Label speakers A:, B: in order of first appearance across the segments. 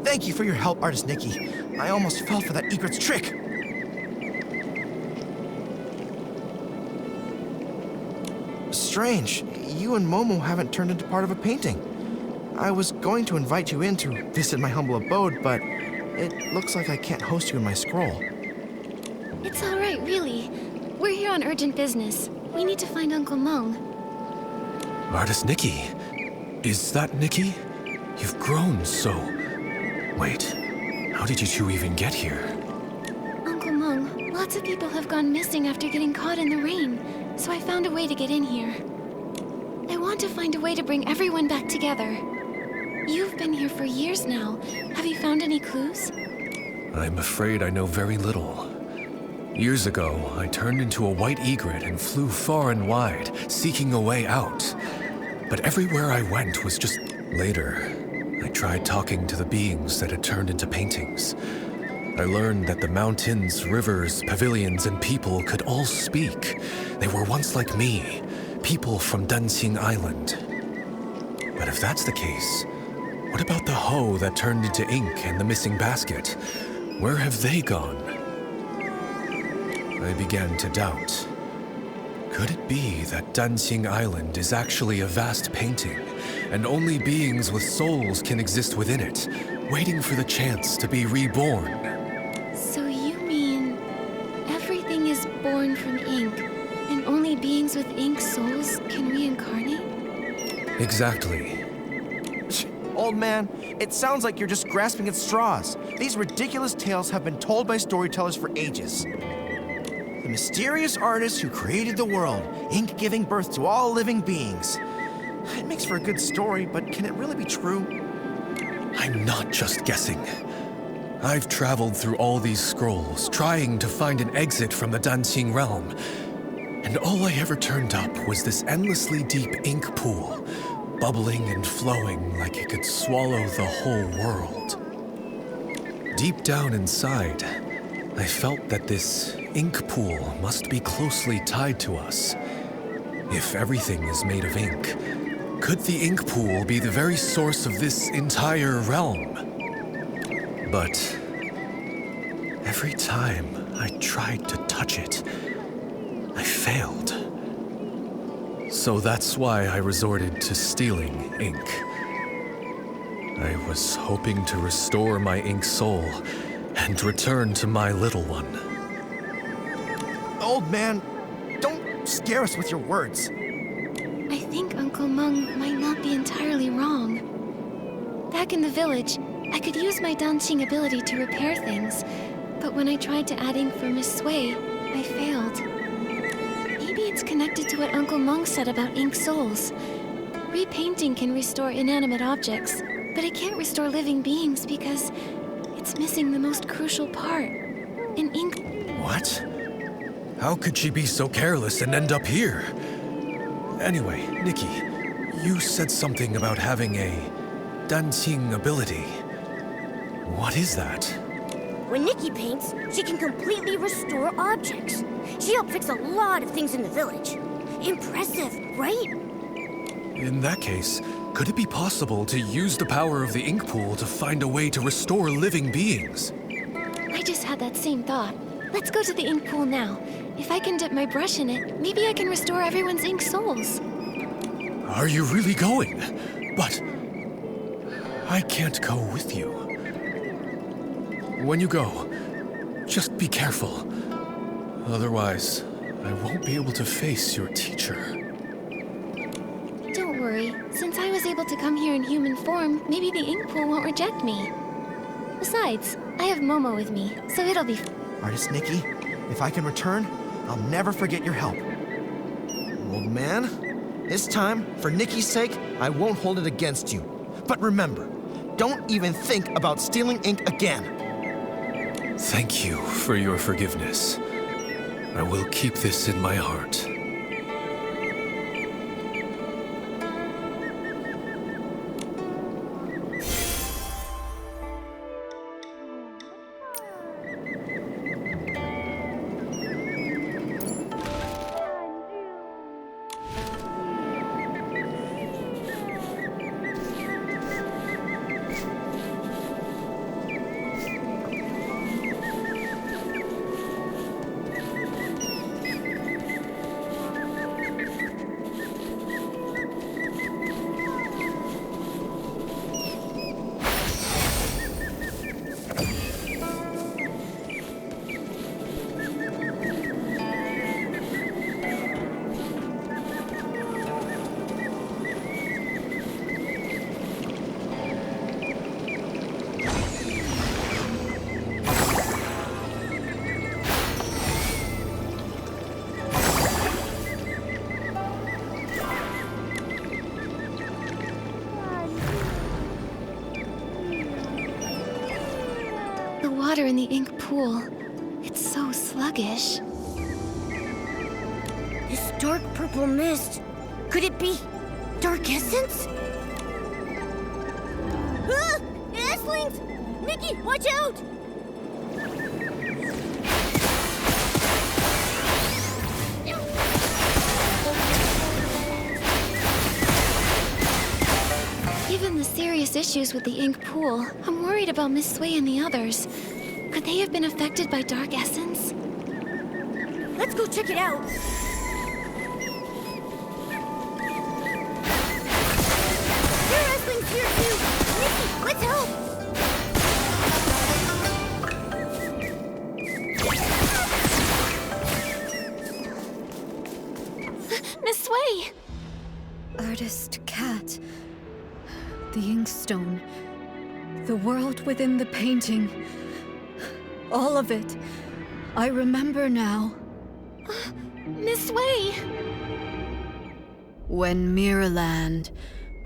A: Thank you for your help, Artist Nikki. I almost fell for that egret's trick. Strange. You and Momo haven't turned into part of a painting. I was going to invite you in to visit my humble abode, but it looks like I can't host you in my scroll.
B: It's all right, really. We're here on urgent business. We need to find Uncle Mung.
C: Artist Nikki. Is that Nikki? You've grown so... Wait, how did you two even get here?
B: Uncle Mung, lots of people have gone missing after getting caught in the rain, so I found a way to get in here. I want to find a way to bring everyone back together. You've been here for years now. Have you found any clues?
C: I'm afraid I know very little. Years ago, I turned into a white egret and flew far and wide, seeking a way out. But everywhere I went was just... Later, I tried talking to the beings that had turned into paintings. I learned that the mountains, rivers, pavilions, and people could all speak. They were once like me, people from Dancing Island. But if that's the case, what about the hoe that turned into ink and the missing basket? Where have they gone? I began to doubt. Could it be that Dancing Island is actually a vast painting, and only beings with souls can exist within it, waiting for the chance to be reborn?
B: So you mean everything is born from ink, and only beings with ink souls can reincarnate?
C: Exactly.
A: Old man, it sounds like you're just grasping at straws. These ridiculous tales have been told by storytellers for ages. The mysterious artist who created the world, ink giving birth to all living beings. It makes for a good story, but can it really be true?
C: I'm not just guessing. I've traveled through all these scrolls, trying to find an exit from the Dancing realm. And all I ever turned up was this endlessly deep ink pool, bubbling and flowing like it could swallow the whole world. Deep down inside, I felt that this ink pool must be closely tied to us. If everything is made of ink, could the ink pool be the very source of this entire realm? But every time I tried to touch it, I failed. So that's why I resorted to stealing ink. I was hoping to restore my ink soul and return to my little one.
A: Old man, don't scare us with your words.
B: I think Uncle Mung might not be entirely wrong. Back in the village, I could use my dancing ability to repair things, but when I tried to add ink for Miss Sway, I failed. Maybe it's connected to what Uncle Mung said about ink souls. Repainting can restore inanimate objects, but it can't restore living beings because it's missing the most crucial part. An ink...
C: What? How could she be so careless and end up here? Anyway, Nikki, you said something about having a dancing ability. What is that?
D: When Nikki paints, she can completely restore objects. She helped fix a lot of things in the village. Impressive, right?
C: In that case, could it be possible to use the power of the ink pool to find a way to restore living beings?
B: I just had that same thought. Let's go to the ink pool now. If I can dip my brush in it, maybe I can restore everyone's ink souls.
C: Are you really going? But I can't go with you. When you go, just be careful. Otherwise, I won't be able to face your teacher.
B: Don't worry. Since I was able to come here in human form, maybe the ink pool won't reject me. Besides, I have Momo with me, so it'll be...
A: Artist Nikki, if I can return, I'll never forget your help. Old man, this time, for Nikki's sake, I won't hold it against you. But remember, don't even think about stealing ink again.
C: Thank you for your forgiveness. I will keep this in my heart.
B: water in the ink pool. It's so sluggish.
D: This dark purple mist. Could it be dark essence? Ah! Esslings! Nikki, watch out!
B: Given the serious issues with the ink pool, I'm worried about Miss Sway and the others. Could they have been affected by dark essence?
D: Let's go check it out. There are Esslings here too! Nikki, let's help!
B: Miss Sway!
E: Artist Cat. The inkstone. The world within the painting. All of it. I remember now.
B: Miss Sway!
E: When Mirrorland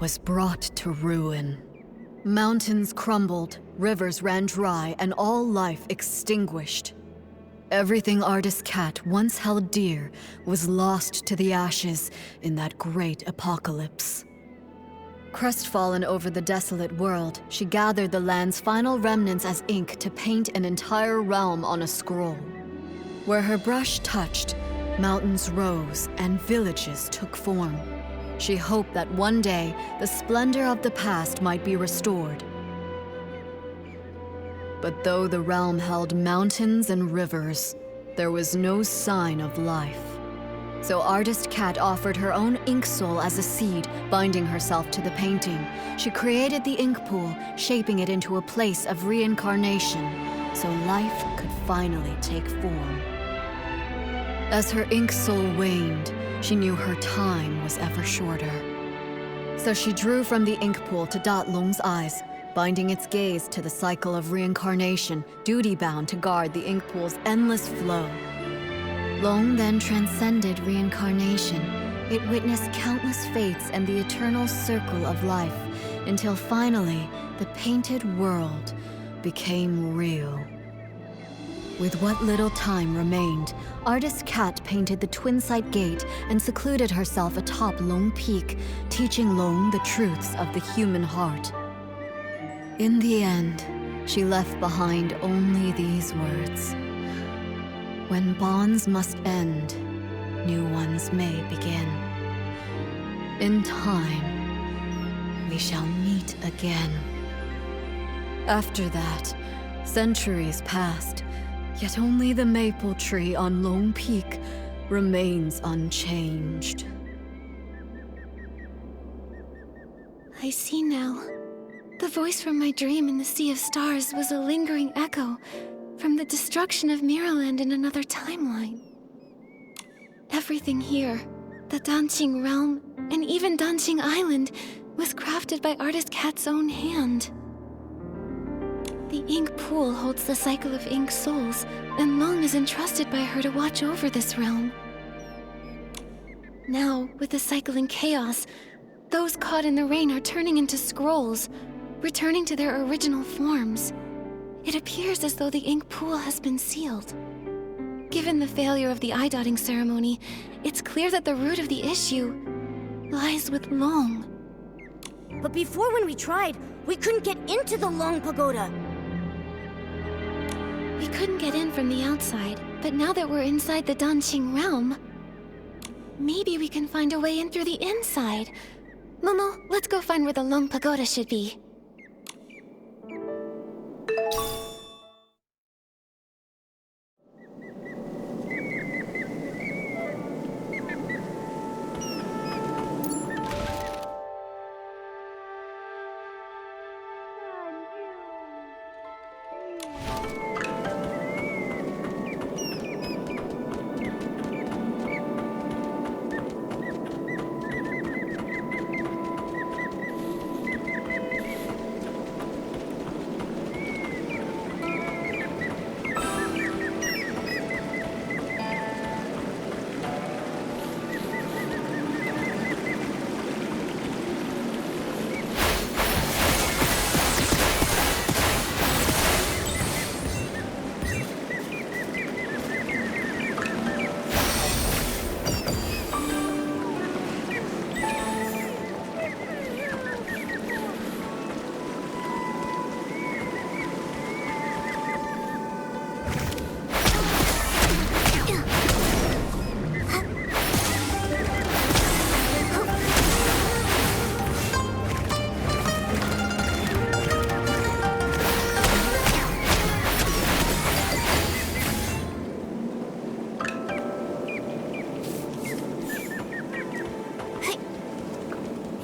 E: was brought to ruin, mountains crumbled, rivers ran dry, and all life extinguished. Everything Artist Cat once held dear was lost to the ashes in that great apocalypse. Crestfallen over the desolate world, she gathered the land's final remnants as ink to paint an entire realm on a scroll. Where her brush touched, mountains rose and villages took form. She hoped that one day, the splendor of the past might be restored. But though the realm held mountains and rivers, there was no sign of life. So Artist Cat offered her own ink soul as a seed, binding herself to the painting. She created the ink pool, shaping it into a place of reincarnation, so life could finally take form. As her ink soul waned, she knew her time was ever shorter. So she drew from the ink pool to dot Long's eyes, binding its gaze to the cycle of reincarnation, duty-bound to guard the ink pool's endless flow. Long then transcended reincarnation. It witnessed countless fates and the eternal circle of life, until finally, the painted world became real. With what little time remained, Artist Cat painted the Twin-Sight Gate and secluded herself atop Long Peak, teaching Long the truths of the human heart. In the end, she left behind only these words. When bonds must end, new ones may begin. In time, we shall meet again. After that, centuries passed, yet only the maple tree on Long Peak remains unchanged.
B: I see now. The voice from my dream in the Sea of Stars was a lingering echo from the destruction of Mirrorland in another timeline. Everything here, the Danqing realm, and even Danqing Island, was crafted by Artist Cat's own hand. The ink pool holds the cycle of ink souls, and Long is entrusted by her to watch over this realm. Now, with the cycle in chaos, those caught in the rain are turning into scrolls, returning to their original forms. It appears as though the ink pool has been sealed. Given the failure of the eye-dotting ceremony, it's clear that the root of the issue lies with Long.
D: But before, when we tried, we couldn't get into the Long Pagoda.
B: We couldn't get in from the outside, but now that we're inside the Danqing realm, maybe we can find a way in through the inside. Momo, let's go find where the Long Pagoda should be.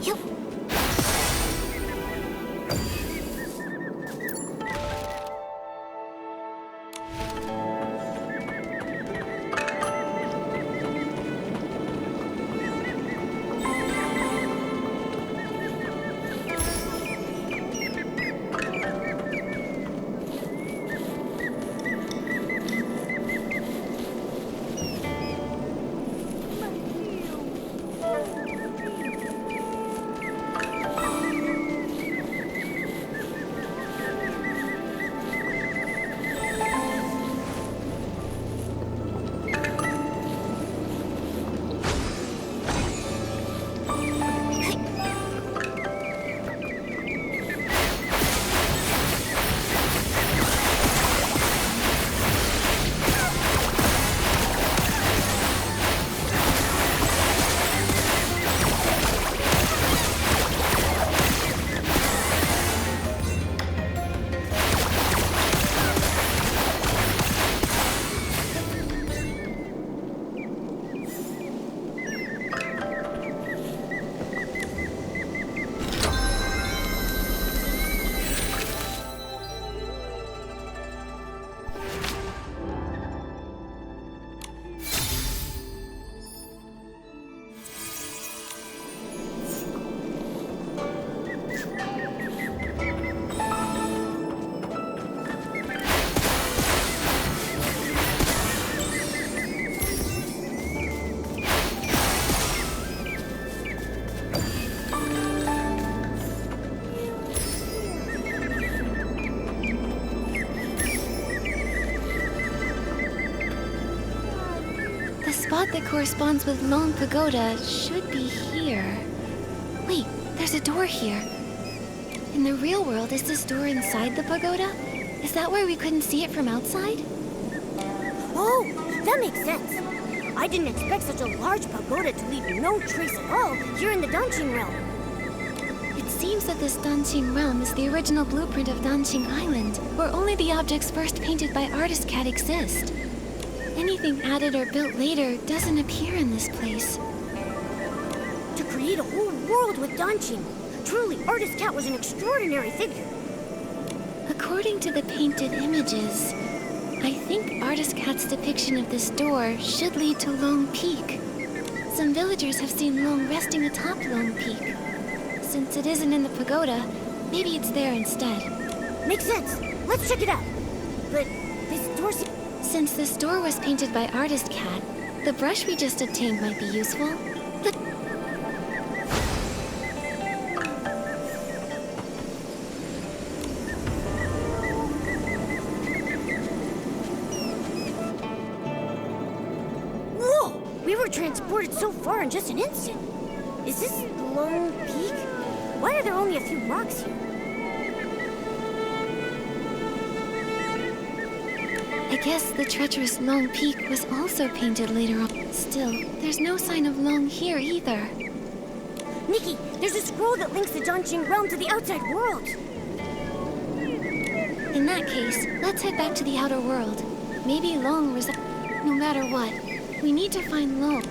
D: Yep.
B: The spot that corresponds with Long Pagoda should be here. Wait, there's a door here. In the real world, is this door inside the pagoda? Is that why we couldn't see it from outside?
D: Oh, that makes sense. I didn't expect such a large pagoda to leave no trace at all here in the Danqing realm.
B: It seems that this Danqing realm is the original blueprint of Danqing Island, where only the objects first painted by Artist Cat exist. Anything added or built later doesn't appear in this place.
D: To create a whole world with Danqing, truly, Artist Cat was an extraordinary figure.
B: According to the painted images, I think Artist Cat's depiction of this door should lead to Long Peak. Some villagers have seen Long resting atop Long Peak. Since it isn't in the pagoda, maybe it's there instead.
D: Makes sense. Let's check it out. But this door
B: Since this door was painted by Artist Cat, the brush we just obtained might be useful.
D: Whoa! We were transported so far in just an instant. Is this Long Peak? Why are there only a few rocks here?
B: I guess the treacherous Long Peak was also painted later on. Still, there's no sign of Long here either.
D: Nikki, there's a scroll that links the Danqing realm to the outside world.
B: In that case, let's head back to the outer world. Maybe Long resides. No matter what, we need to find Long.